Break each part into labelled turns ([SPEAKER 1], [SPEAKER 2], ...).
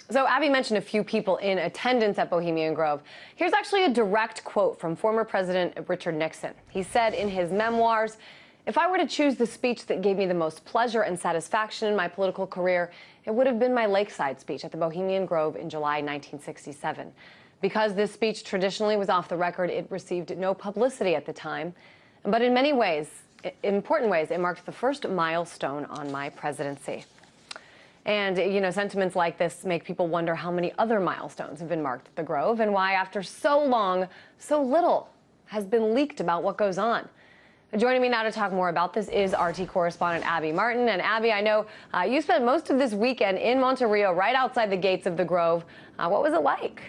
[SPEAKER 1] So Abby mentioned a few people in attendance at Bohemian Grove. Here's actually a direct quote from former President Richard Nixon. He said in his memoirs, "If I were to choose the speech that gave me the most pleasure and satisfaction in my political career, it would have been my lakeside speech at the Bohemian Grove in July 1967. Because this speech traditionally was off the record, it received no publicity at the time. But in many ways, important ways, it marked the first milestone on my presidency." And, you know, sentiments like this make people wonder how many other milestones have been marked at the Grove and why, after so long, so little has been leaked about what goes on. Joining me now to talk more about this is RT correspondent Abby Martin. And Abby, I know you spent most of this weekend in Monterrey, right outside the gates of the Grove. What was it like?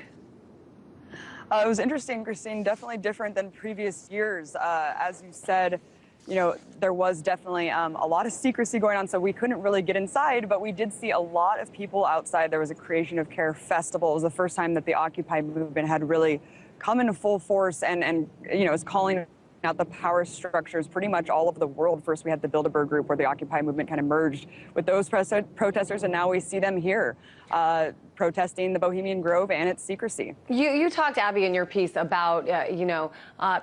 [SPEAKER 2] It was interesting, Christine, definitely different than previous years. As you said, you know, there was definitely a lot of secrecy going on, so we couldn't really get inside, but we did see a lot of people outside. There was a Creation of Care festival. It was the first time that the Occupy movement had really come into full force and you know, is calling out the power structures pretty much all over the world. First, we had the Bilderberg group where the Occupy movement kind of merged with those protesters, and now we see them here protesting the Bohemian Grove and its secrecy.
[SPEAKER 1] You talked, Abby, in your piece about,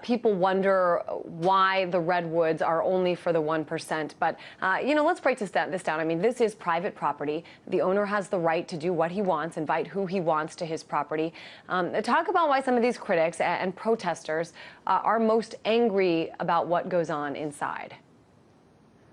[SPEAKER 1] people wonder why the redwoods are only for the 1%. But, let's break this down. I mean, this is private property. The owner has the right to do what he wants, invite who he wants to his property. Talk about why some of these critics and protesters are most angry about what goes on inside.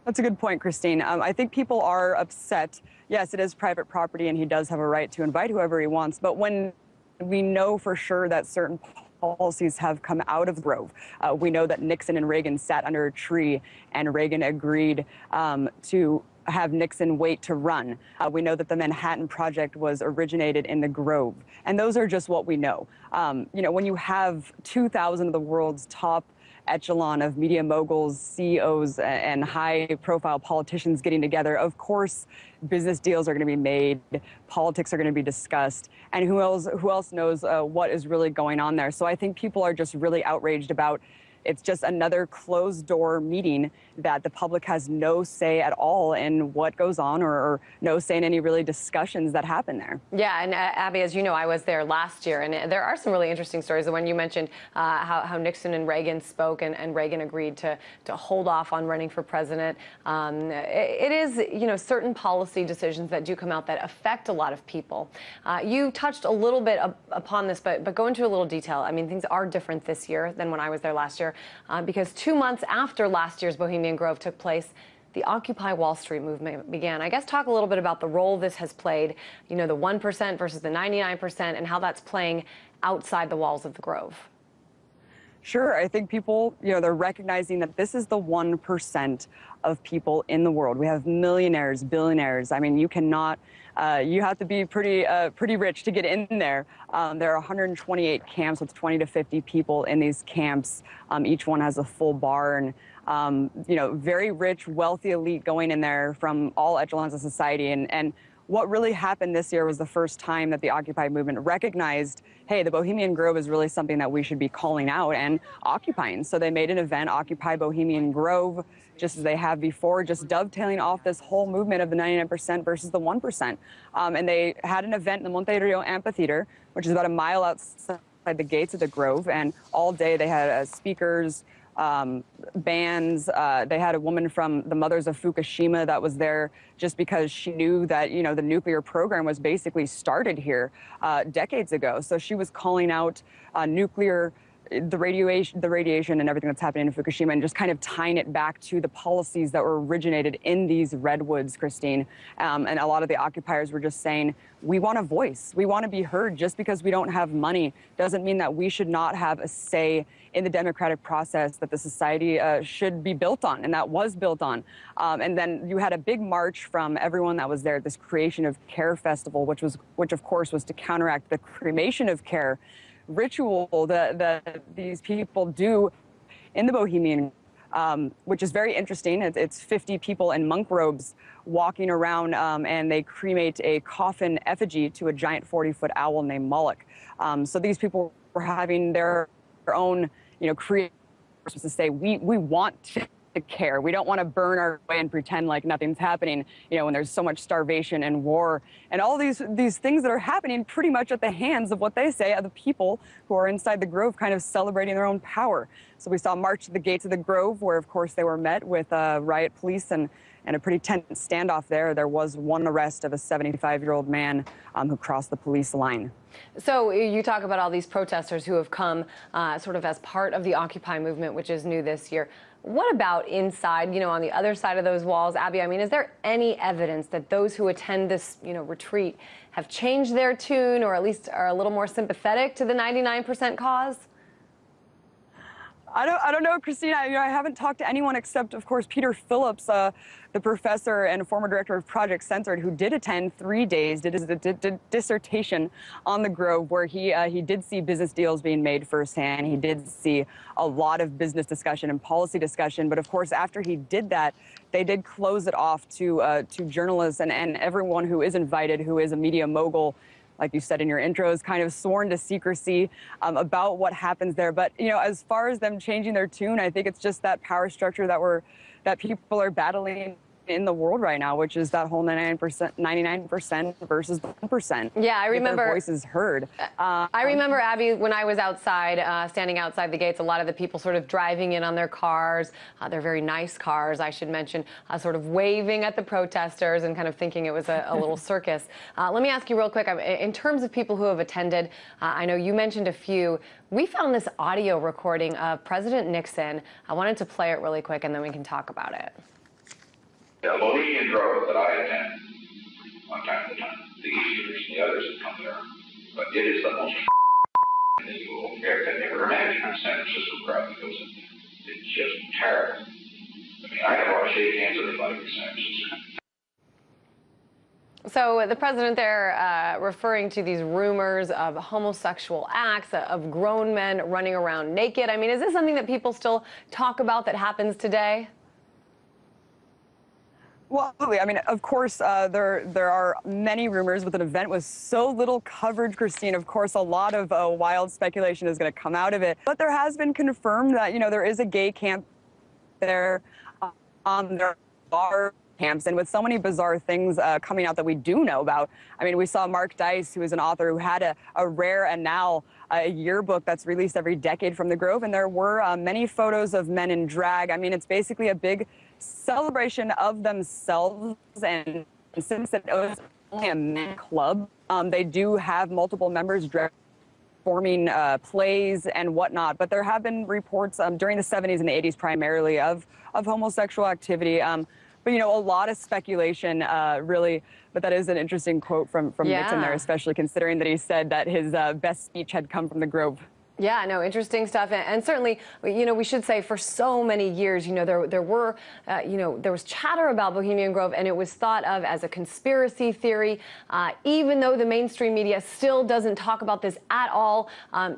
[SPEAKER 2] That's a good point, Christine. I think people are upset. Yes, it is private property, and he does have a right to invite whoever he wants. But when we know for sure that certain policies have come out of the Grove, we know that Nixon and Reagan sat under a tree, and Reagan agreed to have Nixon wait to run. We know that the Manhattan Project was originated in the Grove. And those are just what we know. When you have 2,000 of the world's top echelon of media moguls, CEOs, and high-profile politicians getting together, of course, business deals are going to be made, politics are going to be discussed, and who else knows what is really going on there. So I think people are just really outraged about it's just another closed-door meeting that the public has no say at all in what goes on or no say in any really discussions that happen there.
[SPEAKER 1] Yeah, and Abby, as you know, I was there last year, and there are some really interesting stories. The one you mentioned, how Nixon and Reagan spoke, and Reagan agreed to hold off on running for president. It is, certain policy decisions that do come out that affect a lot of people. You touched a little bit upon this, but go into a little detail. I mean, things are different this year than when I was there last year. Because 2 months after last year's Bohemian Grove took place, the Occupy Wall Street movement began. I guess talk a little bit about the role this has played, the 1% versus the 99%, and how that's playing outside the walls of the Grove.
[SPEAKER 2] Sure. I think people, they're recognizing that this is the 1% of people in the world. We have millionaires, billionaires. I mean, you cannot, you have to be pretty rich to get in there. There are 128 camps with 20 to 50 people in these camps. Each one has a full bar, and, very rich, wealthy elite going in there from all echelons of society. And what really happened this year was the first time that the Occupy movement recognized, hey, the Bohemian Grove is really something that we should be calling out and occupying. So they made an event, Occupy Bohemian Grove, just as they have before, just dovetailing off this whole movement of the 99% versus the 1%. And they had an event in the Monterrey Amphitheater, which is about a mile outside the gates of the Grove. And all day they had speakers, bands. They had a woman from the Mothers of Fukushima that was there just because she knew that, the nuclear program was basically started here decades ago. So she was calling out nuclear, the radiation and everything that's happening in Fukushima, and just kind of tying it back to the policies that were originated in these redwoods, Christine. And a lot of the occupiers were just saying, we want a voice. We want to be heard. Just because we don't have money doesn't mean that we should not have a say in the democratic process that the society should be built on, and that was built on. And then you had a big march from everyone that was there at this Creation of Care festival, which of course was to counteract the cremation of care ritual that these people do in the Bohemian, which is very interesting. It's 50 people in monk robes walking around, and they cremate a coffin effigy to a giant 40-foot owl named Molech. So these people were having their own, creators to say, we want to care. We don't want to burn our way and pretend like nothing's happening, when there's so much starvation and war and all these things that are happening pretty much at the hands of what they say are the people who are inside the Grove kind of celebrating their own power. So we saw a march to the gates of the Grove where, of course, they were met with riot police and a pretty tense standoff there. There was one arrest of a 75-year-old man who crossed the police line.
[SPEAKER 1] So you talk about all these protesters who have come sort of as part of the Occupy movement, which is new this year. What about inside, on the other side of those walls? Abby, I mean, is there any evidence that those who attend this, retreat have changed their tune or at least are a little more sympathetic to the 99% cause?
[SPEAKER 2] I don't know, Christina. I haven't talked to anyone except, of course, Peter Phillips, the professor and former director of Project Censored, who did attend 3 days, did his dissertation on the Grove, where he did see business deals being made firsthand. He did see a lot of business discussion and policy discussion. But of course, after he did that, they did close it off to journalists and everyone who is invited, who is a media mogul, like you said in your intro, is kind of sworn to secrecy about what happens there. But, as far as them changing their tune, I think it's just that power structure that people are battling in the world right now, which is that whole 99% versus 1%.
[SPEAKER 1] Yeah, I remember
[SPEAKER 2] their voices heard.
[SPEAKER 1] I remember, Abby, when I was outside, standing outside the gates, a lot of the people sort of driving in on their cars, their very nice cars, I should mention, sort of waving at the protesters and kind of thinking it was a little circus. Let me ask you real quick, in terms of people who have attended, I know you mentioned a few. We found this audio recording of President Nixon. I wanted to play it really quick and then we can talk about it.
[SPEAKER 3] The Bohemian Grove that I attend from time to time, the Easterners and the others that come there, but it is the most thing you will ever imagine in San Francisco crowd that goes in. It's just terrible. I mean, I never want to shake hands with anybody in San Francisco.
[SPEAKER 1] So the president there referring to these rumors of homosexual acts, of grown men running around naked. I mean, is this something that people still talk about that happens today?
[SPEAKER 2] Well, absolutely. I mean, of course, there are many rumors with an event with so little coverage, Christine. Of course, a lot of wild speculation is going to come out of it. But there has been confirmed that, there is a gay camp there. There are camps, and with so many bizarre things coming out that we do know about. I mean, we saw Mark Dice, who is an author who had a rare and now a yearbook that's released every decade from the Grove, and there were many photos of men in drag. I mean, it's basically a big celebration of themselves, and since it was only a men club, they do have multiple members performing plays and whatnot. But there have been reports during the 70s and the 80s primarily of homosexual activity. But, a lot of speculation, really. But that is an interesting quote from Nixon there, especially considering that he said that his best speech had come from the Grove.
[SPEAKER 1] Yeah, no, interesting stuff. And certainly, we should say for so many years, there was chatter about Bohemian Grove, and it was thought of as a conspiracy theory, even though the mainstream media still doesn't talk about this at all.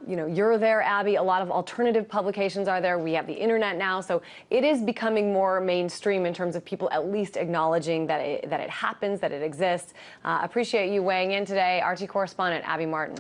[SPEAKER 1] You're there, Abby. A lot of alternative publications are there. We have the internet now, so it is becoming more mainstream in terms of people at least acknowledging that it happens, that it exists. Appreciate you weighing in today. RT correspondent Abby Martin.